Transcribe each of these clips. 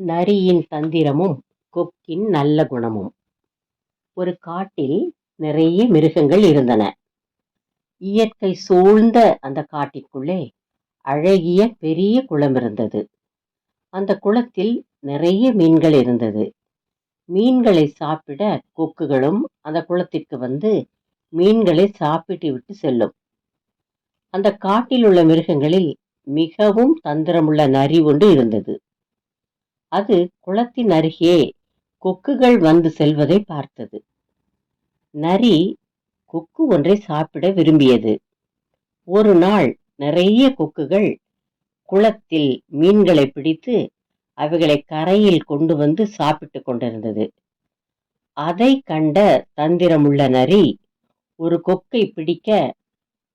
நரியின் தந்திரமும் கொக்கின் நல்ல குணமும். ஒரு காட்டில் நிறைய மிருகங்கள் இருந்தன. இயற்கை சூழ்ந்த அந்த காட்டிற்குள்ளே அழகிய பெரிய குளம் இருந்தது. அந்த குளத்தில் நிறைய மீன்கள் இருந்தது. மீன்களை சாப்பிட கொக்குகளும் அந்த குளத்திற்கு வந்து மீன்களை சாப்பிட்டு விட்டு செல்லும். அந்த காட்டில் உள்ள மிருகங்களில் மிகவும் தந்திரமுள்ள நரி ஒன்று இருந்தது. அது குளத்தின் அருகே கொக்குகள் வந்து செல்வதை பார்த்தது. நரி கொக்கு ஒன்றை சாப்பிட விரும்பியது. ஒரு நாள் நிறைய கொக்குகள் குளத்தில் மீன்களை பிடித்து அவைகளை கரையில் கொண்டு வந்து சாப்பிட்டு கொண்டிருந்தது. அதை கண்ட தந்திரமுள்ள நரி ஒரு கொக்கை பிடிக்க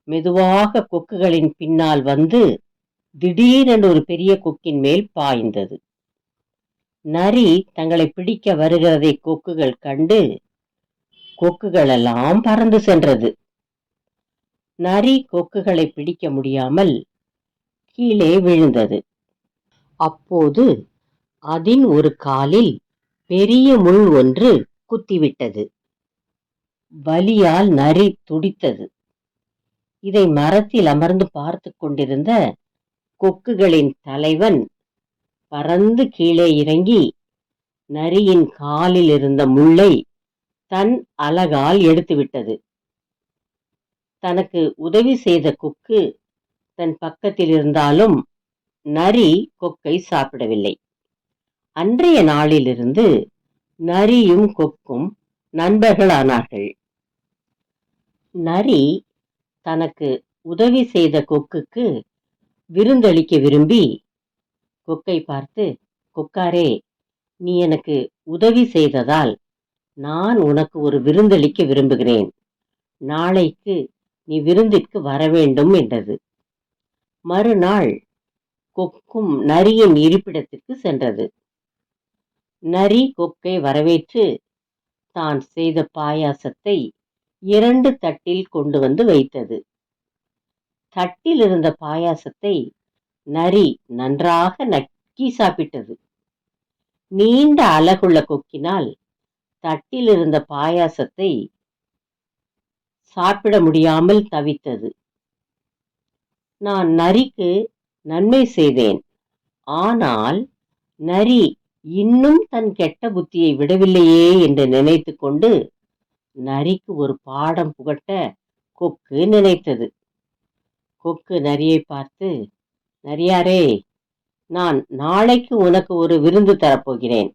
மெதுவாக கொக்குகளின் பின்னால் வந்து திடீரென ஒரு பெரிய கொக்கின் மேல் பாய்ந்தது. நரி தங்களை பிடிக்க வருகிறதை கொக்குகள் கண்டு கொக்குகளெல்லாம் பறந்து சென்றது. நரி கொக்குகளை பிடிக்க முடியாமல் கீழே விழுந்தது. அப்போது அதன் ஒரு காலில் பெரிய முள் ஒன்று குத்திவிட்டது. வலியால் நரி துடித்தது. இதை மரத்தில் அமர்ந்து பார்த்து கொண்டிருந்த கொக்குகளின் தலைவன் பறந்து கீழே இறங்கி நரியின் காலில் இருந்த முள்ளை தன் அலகால் எடுத்துவிட்டது. தனக்கு உதவி செய்த கொக்கு தன் பக்கத்தில் இருந்தாலும் நரி கொக்கை சாப்பிடவில்லை. அன்றைய நாளிலிருந்து நரியும் கொக்கும் நண்பர்களானார்கள். நரி தனக்கு உதவி செய்த கொக்குக்கு விருந்தளிக்க விரும்பி கொக்கை பார்த்து, கொக்காரே, நீ எனக்கு உதவி செய்ததால் நான் உனக்கு ஒரு விருந்தளிக்க விரும்புகிறேன். நாளைக்கு நீ விருந்திற்கு வர வேண்டும் என்றது. மறுநாள் கொக்கும் நரியின் இருப்பிடத்திற்கு சென்றது. நரி கொக்கை வரவேற்று தான் செய்த பாயாசத்தை 2 தட்டில் கொண்டு வந்து வைத்தது. தட்டில் இருந்த பாயாசத்தை நரி நன்றாக நக்கி சாப்பிட்டது. நீண்ட அலகுள்ள கொக்கினால் தட்டில் இருந்த பாயாசத்தை சாப்பிட முடியாமல் தவித்தது. நான் நரிக்கு நன்மை செய்தேன், ஆனால் நரி இன்னும் தன் கெட்ட புத்தியை விடவில்லையே என்று நினைத்து கொண்டு நரிக்கு ஒரு பாடம் புகட்ட கொக்கு நினைத்தது. கொக்கு நரியை பார்த்து, நரியாரே, நான் நாளைக்கு உனக்கு ஒரு விருந்து தரப்போகிறேன்,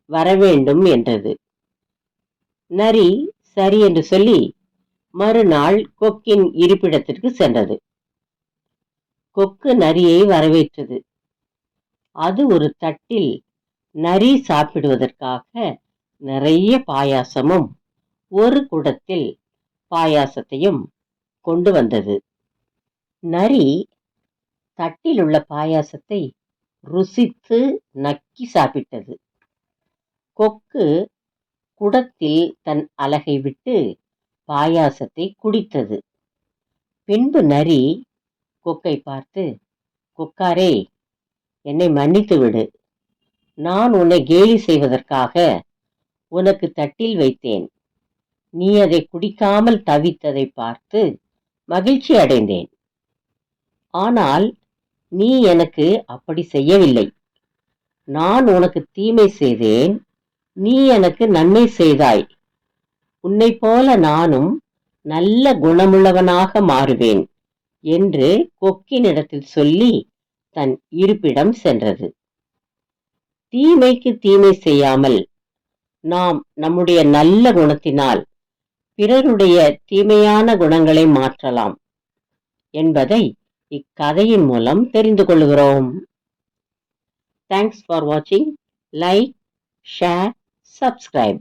வரவேண்டும் என்றது. நரி சரி என்று சொல்லி மறுநாள் கொக்கின் இருப்பிடத்திற்கு சென்றது. கொக்கு நரியை வரவேற்றது. அது ஒரு தட்டில் நரி சாப்பிடுவதற்காக நிறைய பாயாசமும் ஒரு குடத்தில் பாயாசத்தையும் கொண்டு வந்தது. நரி தட்டில் உள்ள பாயாசத்தை ருசித்து நக்கி சாப்பிட்டது. கொக்கு குடத்தில் தன் அலகை விட்டு பாயாசத்தை குடித்தது. பின்பு நரி கொக்கை பார்த்து, கொக்காரே, என்னை மன்னித்து விடு. நான் உன்னை கேலி செய்வதற்காக உனக்கு தட்டில் வைத்தேன். நீ அதை குடிக்காமல் தவித்ததை பார்த்து மகிழ்ச்சி அடைந்தேன். ஆனால் நீ எனக்கு அப்படி செய்யவில்லை. நான் உனக்கு தீமை செய்தேன், நீ எனக்கு நன்மை செய்தாய். உன்னை போல நானும் நல்ல குணமுள்ளவனாக மாறுவேன் என்று கொக்கினிடத்தில் சொல்லி தன் இருப்பிடம் சென்றது. தீமைக்கு தீமை செய்யாமல் நாம் நம்முடைய நல்ல குணத்தினால் பிறருடைய தீமையான குணங்களை மாற்றலாம் என்பதை இக்கதையின் மூலம் தெரிந்து கொள்கிறோம். தேங்க்ஸ் ஃபார் வாட்சிங். Like, share, subscribe.